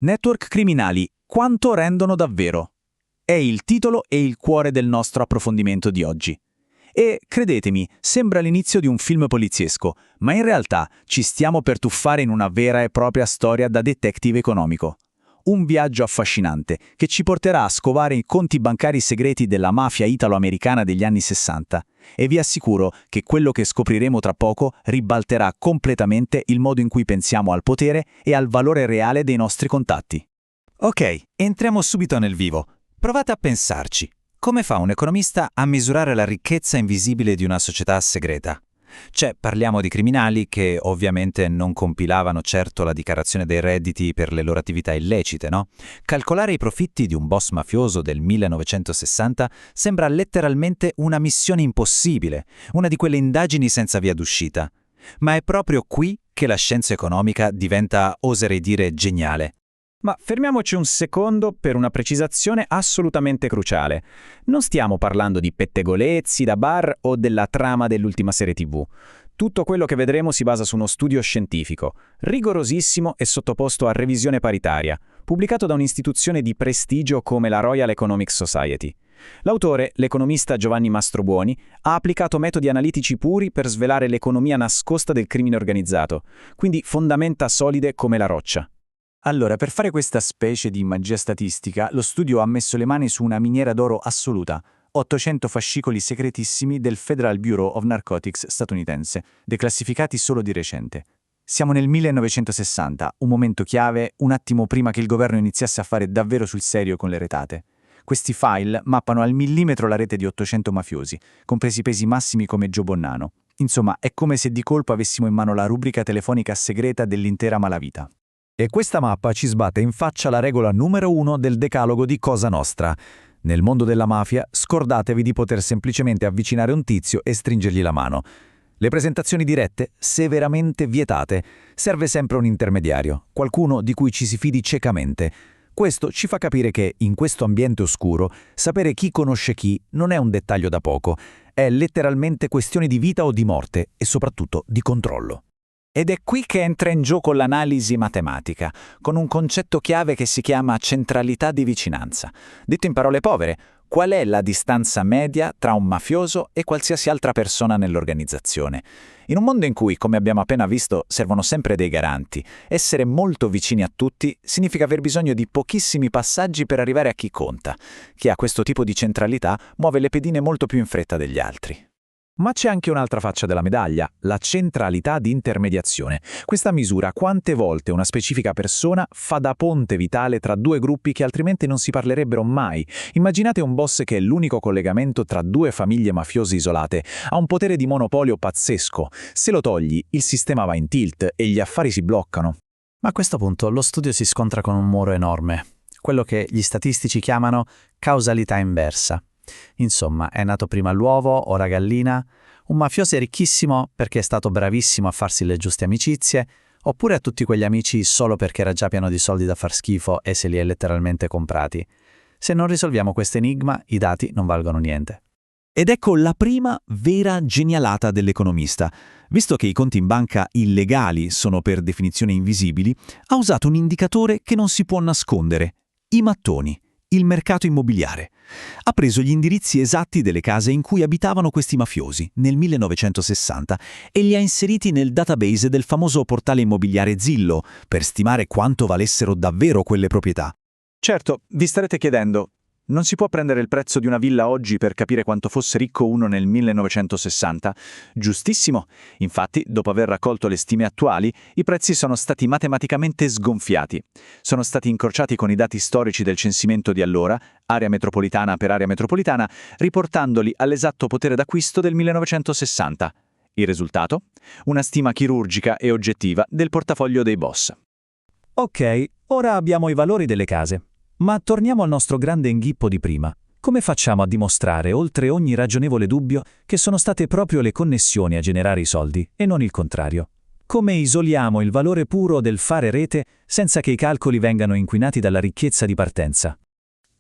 Network criminali, quanto rendono davvero? È il titolo e il cuore del nostro approfondimento di oggi. E, credetemi, sembra l'inizio di un film poliziesco, ma in realtà ci stiamo per tuffare in una vera e propria storia da detective economico. Un viaggio affascinante che ci porterà a scovare i conti bancari segreti della mafia italo-americana degli anni 60. E vi assicuro che quello che scopriremo tra poco ribalterà completamente il modo in cui pensiamo al potere e al valore reale dei nostri contatti. Ok, entriamo subito nel vivo. Provate a pensarci. Come fa un economista a misurare la ricchezza invisibile di una società segreta? Parliamo di criminali che ovviamente non compilavano certo la dichiarazione dei redditi per le loro attività illecite, no? Calcolare i profitti di un boss mafioso del 1960 sembra letteralmente una missione impossibile, una di quelle indagini senza via d'uscita. Ma è proprio qui che la scienza economica diventa, oserei dire, geniale. Ma fermiamoci un secondo per una precisazione assolutamente cruciale. Non stiamo parlando di pettegolezzi da bar o della trama dell'ultima serie TV. Tutto quello che vedremo si basa su uno studio scientifico, rigorosissimo e sottoposto a revisione paritaria, pubblicato da un'istituzione di prestigio come la Royal Economic Society. L'autore, l'economista Giovanni Mastrobuoni, ha applicato metodi analitici puri per svelare l'economia nascosta del crimine organizzato, quindi fondamenta solide come la roccia. Allora, per fare questa specie di magia statistica, lo studio ha messo le mani su una miniera d'oro assoluta, 800 fascicoli segretissimi del Federal Bureau of Narcotics statunitense, declassificati solo di recente. Siamo nel 1960, un momento chiave, un attimo prima che il governo iniziasse a fare davvero sul serio con le retate. Questi file mappano al millimetro la rete di 800 mafiosi, compresi pesi massimi come Joe Bonnano. Insomma, è come se di colpo avessimo in mano la rubrica telefonica segreta dell'intera malavita. E questa mappa ci sbatte in faccia la regola numero 1 del decalogo di Cosa Nostra. Nel mondo della mafia, scordatevi di poter semplicemente avvicinare un tizio e stringergli la mano. Le presentazioni dirette, severamente vietate. Serve sempre un intermediario, qualcuno di cui ci si fidi ciecamente. Questo ci fa capire che, in questo ambiente oscuro, sapere chi conosce chi non è un dettaglio da poco. È letteralmente questione di vita o di morte e soprattutto di controllo. Ed è qui che entra in gioco l'analisi matematica, con un concetto chiave che si chiama centralità di vicinanza. Detto in parole povere, qual è la distanza media tra un mafioso e qualsiasi altra persona nell'organizzazione? In un mondo in cui, come abbiamo appena visto, servono sempre dei garanti, essere molto vicini a tutti significa aver bisogno di pochissimi passaggi per arrivare a chi conta. Chi ha questo tipo di centralità muove le pedine molto più in fretta degli altri. Ma c'è anche un'altra faccia della medaglia, la centralità di intermediazione. Questa misura quante volte una specifica persona fa da ponte vitale tra due gruppi che altrimenti non si parlerebbero mai. Immaginate un boss che è l'unico collegamento tra due famiglie mafiose isolate. Ha un potere di monopolio pazzesco. Se lo togli, il sistema va in tilt e gli affari si bloccano. Ma a questo punto lo studio si scontra con un muro enorme, quello che gli statistici chiamano causalità inversa. Insomma, è nato prima l'uovo o la gallina? Un mafioso è ricchissimo perché è stato bravissimo a farsi le giuste amicizie, oppure a tutti quegli amici solo perché era già pieno di soldi da far schifo e se li è letteralmente comprati? Se non risolviamo questo enigma, i dati non valgono niente. Ed ecco la prima vera genialata dell'economista. Visto che i conti in banca illegali sono per definizione invisibili, ha usato un indicatore che non si può nascondere: i mattoni. Il mercato immobiliare. Ha preso gli indirizzi esatti delle case in cui abitavano questi mafiosi nel 1960 e li ha inseriti nel database del famoso portale immobiliare Zillow per stimare quanto valessero davvero quelle proprietà. Certo, vi starete chiedendo, non si può prendere il prezzo di una villa oggi per capire quanto fosse ricco uno nel 1960? Giustissimo. Infatti, dopo aver raccolto le stime attuali, i prezzi sono stati matematicamente sgonfiati. Sono stati incrociati con i dati storici del censimento di allora, area metropolitana per area metropolitana, riportandoli all'esatto potere d'acquisto del 1960. Il risultato? Una stima chirurgica e oggettiva del portafoglio dei boss. Ok, ora abbiamo i valori delle case. Ma torniamo al nostro grande inghippo di prima. Come facciamo a dimostrare, oltre ogni ragionevole dubbio, che sono state proprio le connessioni a generare i soldi e non il contrario? Come isoliamo il valore puro del fare rete senza che i calcoli vengano inquinati dalla ricchezza di partenza?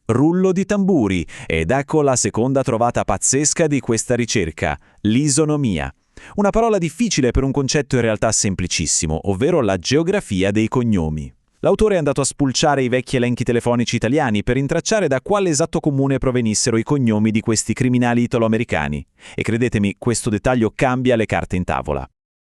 Rullo di tamburi, ed ecco la seconda trovata pazzesca di questa ricerca: l'isonomia. Una parola difficile per un concetto in realtà semplicissimo, ovvero la geografia dei cognomi. L'autore è andato a spulciare i vecchi elenchi telefonici italiani per intracciare da quale esatto comune provenissero i cognomi di questi criminali italo-americani. E credetemi, questo dettaglio cambia le carte in tavola.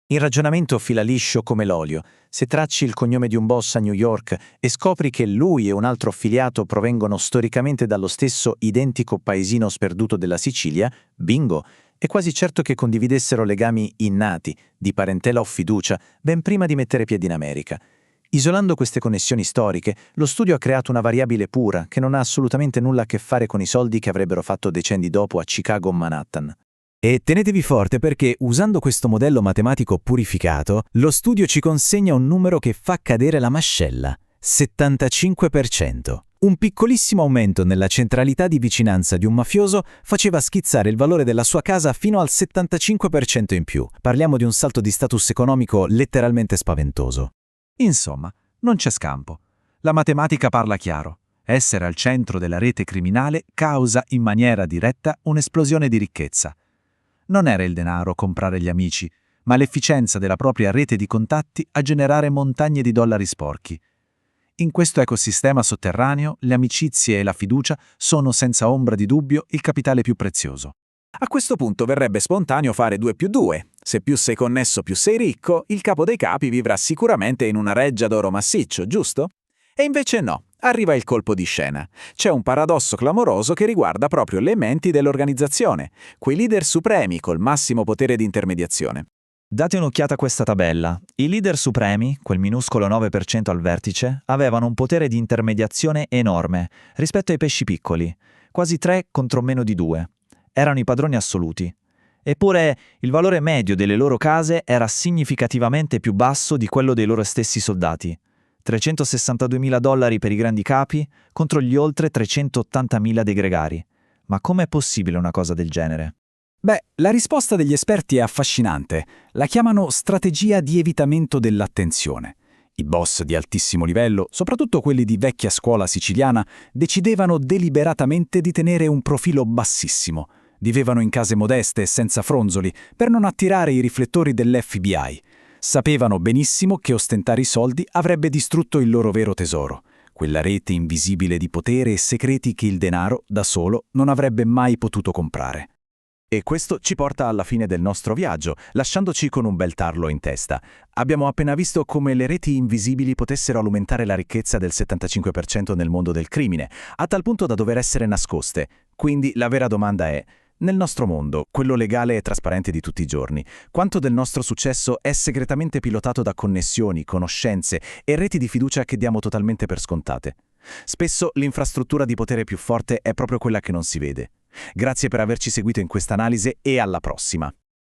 Il ragionamento fila liscio come l'olio. Se tracci il cognome di un boss a New York e scopri che lui e un altro affiliato provengono storicamente dallo stesso identico paesino sperduto della Sicilia, bingo, è quasi certo che condividessero legami innati, di parentela o fiducia, ben prima di mettere piedi in America. Isolando queste connessioni storiche, lo studio ha creato una variabile pura che non ha assolutamente nulla a che fare con i soldi che avrebbero fatto decenni dopo a Chicago o Manhattan. E tenetevi forte perché, usando questo modello matematico purificato, lo studio ci consegna un numero che fa cadere la mascella: 75%. Un piccolissimo aumento nella centralità di vicinanza di un mafioso faceva schizzare il valore della sua casa fino al 75% in più. Parliamo di un salto di status economico letteralmente spaventoso. Insomma, non c'è scampo. La matematica parla chiaro. Essere al centro della rete criminale causa in maniera diretta un'esplosione di ricchezza. Non era il denaro a comprare gli amici, ma l'efficienza della propria rete di contatti a generare montagne di dollari sporchi. In questo ecosistema sotterraneo, le amicizie e la fiducia sono senza ombra di dubbio il capitale più prezioso. A questo punto verrebbe spontaneo fare 2 più 2. Se più sei connesso più sei ricco, il capo dei capi vivrà sicuramente in una reggia d'oro massiccio, giusto? E invece no, arriva il colpo di scena. C'è un paradosso clamoroso che riguarda proprio le menti dell'organizzazione, quei leader supremi col massimo potere di intermediazione. Date un'occhiata a questa tabella. I leader supremi, quel minuscolo 9% al vertice, avevano un potere di intermediazione enorme rispetto ai pesci piccoli, quasi 3 contro meno di 2. Erano i padroni assoluti. Eppure il valore medio delle loro case era significativamente più basso di quello dei loro stessi soldati. $362.000 per i grandi capi contro gli oltre 380.000 dei gregari. Ma com'è possibile una cosa del genere? Beh, la risposta degli esperti è affascinante. La chiamano strategia di evitamento dell'attenzione. I boss di altissimo livello, soprattutto quelli di vecchia scuola siciliana, decidevano deliberatamente di tenere un profilo bassissimo. Vivevano in case modeste e senza fronzoli per non attirare i riflettori dell'FBI. Sapevano benissimo che ostentare i soldi avrebbe distrutto il loro vero tesoro, quella rete invisibile di potere e segreti che il denaro, da solo, non avrebbe mai potuto comprare. E questo ci porta alla fine del nostro viaggio, lasciandoci con un bel tarlo in testa. Abbiamo appena visto come le reti invisibili potessero aumentare la ricchezza del 75% nel mondo del crimine, a tal punto da dover essere nascoste. Quindi la vera domanda è: nel nostro mondo, quello legale e trasparente di tutti i giorni, quanto del nostro successo è segretamente pilotato da connessioni, conoscenze e reti di fiducia che diamo totalmente per scontate? Spesso l'infrastruttura di potere più forte è proprio quella che non si vede. Grazie per averci seguito in questa analisi e alla prossima!